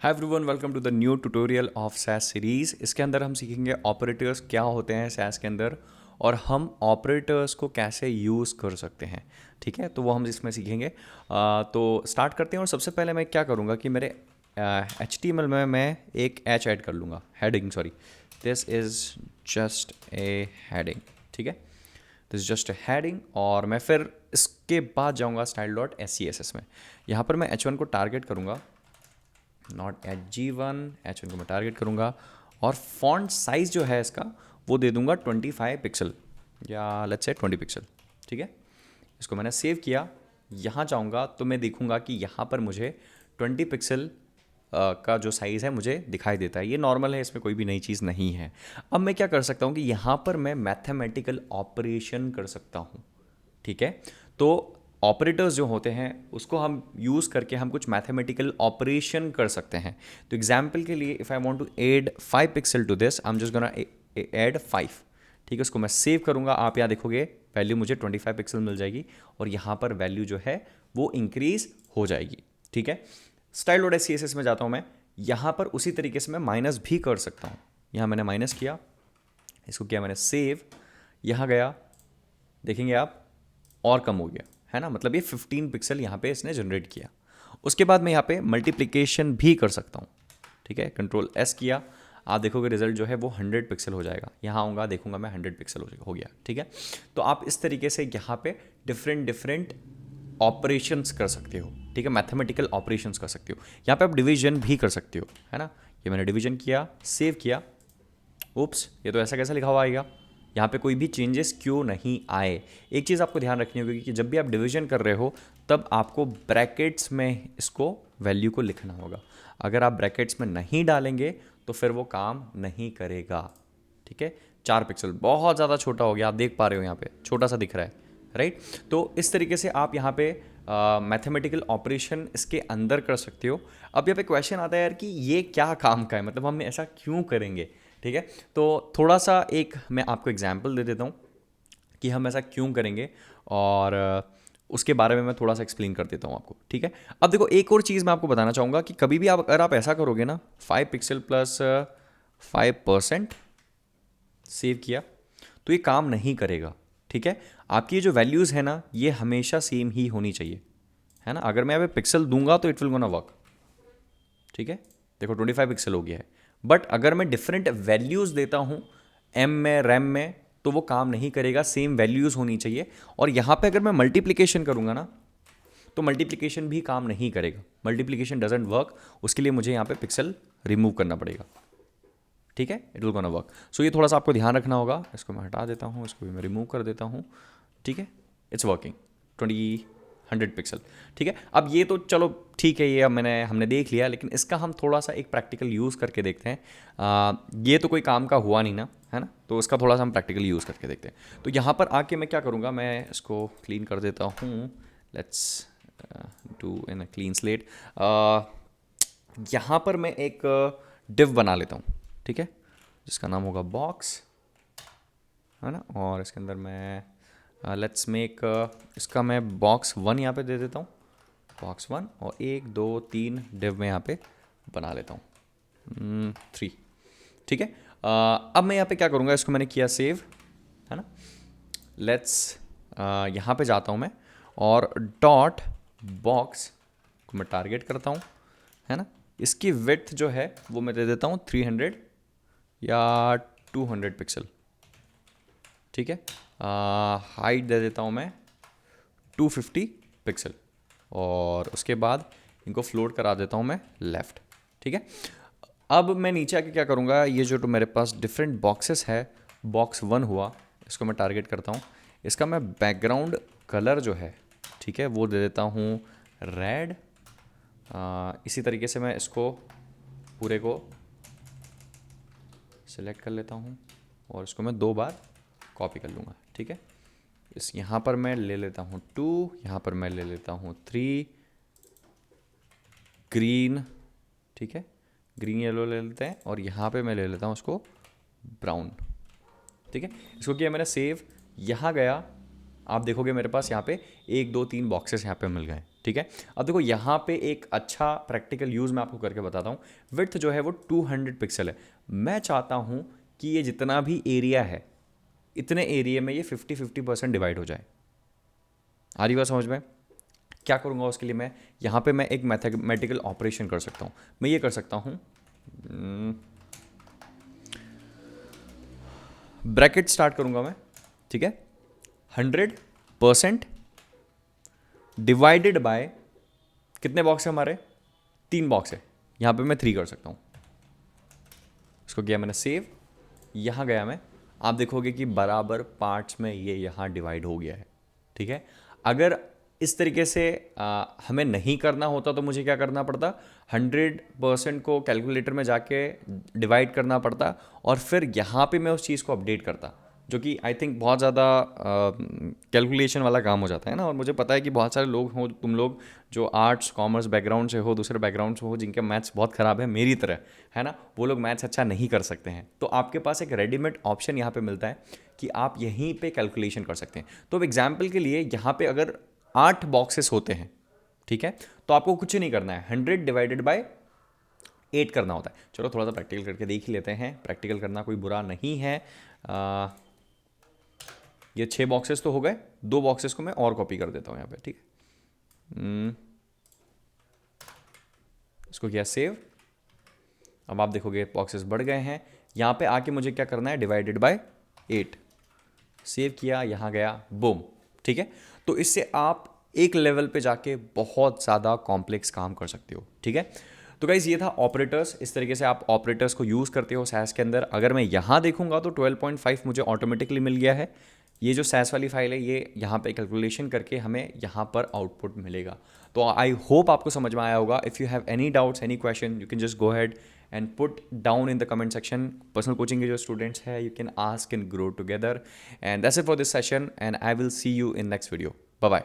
Hi everyone, welcome to the new tutorial of SAS series. इसके अंदर हम सीखेंगे ऑपरेटर्स क्या होते हैं सैस के अंदर और हम ऑपरेटर्स को कैसे यूज़ कर सकते हैं। ठीक है, तो वो हम इसमें सीखेंगे। तो स्टार्ट करते हैं। और सबसे पहले मैं क्या करूँगा कि मेरे HTML में मैं एक एच ऐड कर लूँगा, heading, sorry, this is just a heading. ठीक है, this is just a heading. और मैं फिर इसके बाद जाऊँगा style.scss में। यहाँ पर मैं H1 को टारगेट करूँगा, नॉट H1, H1 को मैं टारगेट करूँगा और फॉन्ट साइज़ जो है इसका वो दे दूंगा 25 पिक्सल या लेट्स से 20 पिक्सल। ठीक है, इसको मैंने सेव किया। यहाँ जाऊँगा तो मैं देखूँगा कि यहाँ पर मुझे 20 पिक्सल का जो साइज़ है मुझे दिखाई देता है। ये नॉर्मल है, इसमें कोई भी नई चीज़ नहीं है। अब मैं क्या कर सकता हूँ कि यहाँ पर मैं मैथमेटिकल ऑपरेशन कर सकता हूँ। ठीक है, तो ऑपरेटर्स जो होते हैं उसको हम यूज़ करके हम कुछ मैथमेटिकल ऑपरेशन कर सकते हैं। तो एग्जाम्पल के लिए if I want to add 5 pixel to this, I am just gonna add 5। ठीक है, उसको मैं सेव करूँगा। आप यहाँ देखोगे वैल्यू मुझे 25 पिक्सल मिल जाएगी और यहाँ पर वैल्यू जो है वो इंक्रीज़ हो जाएगी। ठीक है, style.scss में जाता हूँ मैं। यहाँ पर उसी तरीके से मैं माइनस भी कर सकता हूँ। यहाँ मैंने माइनस किया, इसको किया मैंने सेव, यहाँ गया, देखेंगे आप और कम हो गया है ना, मतलब ये 15 पिक्सल यहाँ पे इसने जनरेट किया। उसके बाद मैं यहाँ पे मल्टीप्लिकेशन भी कर सकता हूँ। ठीक है, कंट्रोल S किया, आप देखोगे रिजल्ट जो है वो 100 पिक्सल हो जाएगा। यहाँ आऊँगा, देखूंगा मैं 100 पिक्सल हो गया। ठीक है, तो आप इस तरीके से यहाँ पे डिफरेंट ऑपरेशंस कर सकते हो। ठीक है, मैथमेटिकल ऑपरेशंस कर सकते हो। यहाँ पे आप डिवीजन भी कर सकते हो, है ना। ये मैंने डिवीजन किया, सेव किया। उप्स, ये तो ऐसा कैसा लिखा हुआ आएगा, यहाँ पे कोई भी चेंजेस क्यों नहीं आए। एक चीज़ आपको ध्यान रखनी होगी कि जब भी आप डिवीजन कर रहे हो तब आपको ब्रैकेट्स में इसको वैल्यू को लिखना होगा। अगर आप ब्रैकेट्स में नहीं डालेंगे तो फिर वो काम नहीं करेगा। ठीक है, 4 पिक्सल बहुत ज़्यादा छोटा हो गया, आप देख पा रहे हो यहाँ पे छोटा सा दिख रहा है, राइट। तो इस तरीके से आप यहाँ पे मैथमेटिकल ऑपरेशन इसके अंदर कर सकते हो। अब यहाँ पे क्वेश्चन आता है यार कि ये क्या काम का है, मतलब हम ऐसा क्यों करेंगे। ठीक है, तो थोड़ा सा एक मैं आपको एग्जाम्पल दे देता हूँ कि हम ऐसा क्यों करेंगे और उसके बारे में मैं थोड़ा सा एक्सप्लेन कर देता हूँ आपको। ठीक है, अब देखो एक और चीज़ मैं आपको बताना चाहूँगा कि कभी भी अगर आप ऐसा करोगे ना, 5 पिक्सल प्लस 5%, सेव किया, तो ये काम नहीं करेगा। ठीक है, आपकी जो वैल्यूज़ है ना ये हमेशा सेम ही होनी चाहिए, है ना। अगर मैं यहाँ पे पिक्सल दूंगा तो इट विल गोना वर्क। ठीक है, देखो 25 पिक्सल हो गया है, बट अगर मैं डिफरेंट वैल्यूज़ देता हूँ एम में, रैम में, तो वो काम नहीं करेगा, सेम वैल्यूज़ होनी चाहिए। और यहाँ पे अगर मैं मल्टीप्लिकेशन करूँगा ना तो मल्टीप्लिकेशन भी काम नहीं करेगा, मल्टीप्लिकेशन डजेंट वर्क। उसके लिए मुझे यहाँ पे पिक्सल रिमूव करना पड़ेगा। ठीक है, इट विल गोना वर्क। सो ये थोड़ा सा आपको ध्यान रखना होगा। इसको मैं हटा देता हूँ, इसको भी मैं रिमूव कर देता हूँ। ठीक है, इट्स वर्किंग 100 पिक्सल। ठीक है, अब ये तो चलो ठीक है, ये अब हमने देख लिया, लेकिन इसका हम थोड़ा सा एक प्रैक्टिकल यूज़ करके देखते हैं। ये तो कोई काम का हुआ नहीं ना, है ना, तो इसका थोड़ा सा हम प्रैक्टिकल यूज़ करके देखते हैं। तो यहाँ पर आके मैं क्या करूँगा, मैं इसको क्लीन कर देता हूँ। Let's do in a clean slate. यहाँ पर मैं एक डिव बना लेता हूँ। ठीक है, जिसका नाम होगा बॉक्स, है ना। और इसके अंदर मैं लेट्स मेक इसका मैं box1 यहाँ पे दे देता हूँ, box1, और 1 2 3 डिव में यहाँ पे बना लेता हूँ 3। ठीक है, अब मैं यहाँ पे क्या करूँगा, इसको मैंने किया सेव, है ना। लेट्स यहाँ पे जाता हूँ मैं और डॉट बॉक्स को मैं टारगेट करता हूँ, है ना। इसकी विड्थ जो है वो मैं दे देता हूँ 300 या 200 पिक्सल। ठीक है, हाइट दे देता हूँ मैं 250 पिक्सल और उसके बाद इनको फ्लोट करा देता हूँ मैं लेफ़्ट। ठीक है, अब मैं नीचे आके क्या करूँगा, ये जो तो मेरे पास डिफरेंट बॉक्सेस है, box1 हुआ, इसको मैं टारगेट करता हूँ। इसका मैं बैकग्राउंड कलर जो है, ठीक है, वो दे देता हूँ रेड। इसी तरीके से मैं इसको पूरे को सिलेक्ट कर लेता हूँ और इसको मैं 2 बार कॉपी कर लूँगा। ठीक है, इस यहाँ पर मैं ले लेता हूँ 2, यहाँ पर मैं ले लेता हूँ 3 ग्रीन। ठीक है, ग्रीन येलो ले लेते हैं और यहाँ पे मैं ले लेता हूँ उसको ब्राउन। ठीक है, इसको किया मैंने सेव, यहाँ गया, आप देखोगे मेरे पास यहाँ पे 1 2 3 बॉक्सेस यहाँ पे मिल गए। ठीक है। अब देखो यहाँ पे एक अच्छा प्रैक्टिकल यूज़ मैं आपको करके बताता हूँ। विड्थ जो है वो 200 पिक्सल है। मैं चाहता हूँ कि ये जितना भी एरिया है इतने एरिया में ये 50-50% डिवाइड हो जाए। आ रही बात समझ में? क्या करूँगा उसके लिए, मैं यहाँ पे मैं एक मैथमेटिकल ऑपरेशन कर सकता हूँ। मैं ये कर सकता हूँ, ब्रैकेट स्टार्ट करूँगा मैं, ठीक है। 100% डिवाइडेड बाय, कितने बॉक्स है हमारे, 3 बॉक्स है, यहाँ पे मैं 3 कर सकता हूँ। इसको किया मैंने सेव, यहाँ गया मैं, आप देखोगे कि बराबर पार्ट्स में ये यहाँ डिवाइड हो गया है, ठीक है। अगर इस तरीके से हमें नहीं करना होता तो मुझे क्या करना पड़ता, 100% को कैलकुलेटर में जाके डिवाइड करना पड़ता और फिर यहाँ पे मैं उस चीज़ को अपडेट करता, जो कि आई थिंक बहुत ज़्यादा कैलकुलेशन वाला काम हो जाता है ना। और मुझे पता है कि बहुत सारे लोग हो, तुम लोग जो आर्ट्स कॉमर्स बैकग्राउंड से हो, दूसरे बैकग्राउंड से हो, जिनके मैथ्स बहुत ख़राब है मेरी तरह, है ना, वो लोग मैथ्स अच्छा नहीं कर सकते हैं। तो आपके पास एक रेडीमेड ऑप्शन यहाँ पे मिलता है कि आप यहीं पे कैलकुलेशन कर सकते हैं। तो अब एग्जाम्पल के लिए यहाँ पे अगर 8 बॉक्सेस होते हैं, ठीक है, तो आपको कुछ नहीं करना है, 100 डिवाइडेड बाय 8 करना होता है। चलो थोड़ा सा प्रैक्टिकल करके देख ही लेते हैं, प्रैक्टिकल करना कोई बुरा नहीं है। ये 6 बॉक्सेस तो हो गए, 2 बॉक्सेस को मैं और कॉपी कर देता हूँ यहाँ पे, ठीक है। इसको किया सेव, अब आप देखोगे बॉक्सेस बढ़ गए हैं। यहाँ पे आके मुझे क्या करना है, डिवाइडेड बाय 8, सेव किया, यहाँ गया, बूम, ठीक है। तो इससे आप एक लेवल पे जाके बहुत ज़्यादा कॉम्प्लेक्स काम कर सकते हो, ठीक है। तो गाइज ये था ऑपरेटर्स, इस तरीके से आप ऑपरेटर्स को यूज़ करते हो सैस के अंदर। अगर मैं यहाँ देखूंगा तो 12.5 मुझे ऑटोमेटिकली मिल गया है। ये जो सैस वाली फाइल है ये यहाँ पे कैलकुलेशन करके हमें यहाँ पर आउटपुट मिलेगा। तो आई होप आपको समझ में आया होगा। If you have any doubts, any question, you can just go had and put down in the comment section. Personal coaching के जो students है, you can ask and grow together. And that's it for this session, and I will see you in next video. Bye bye.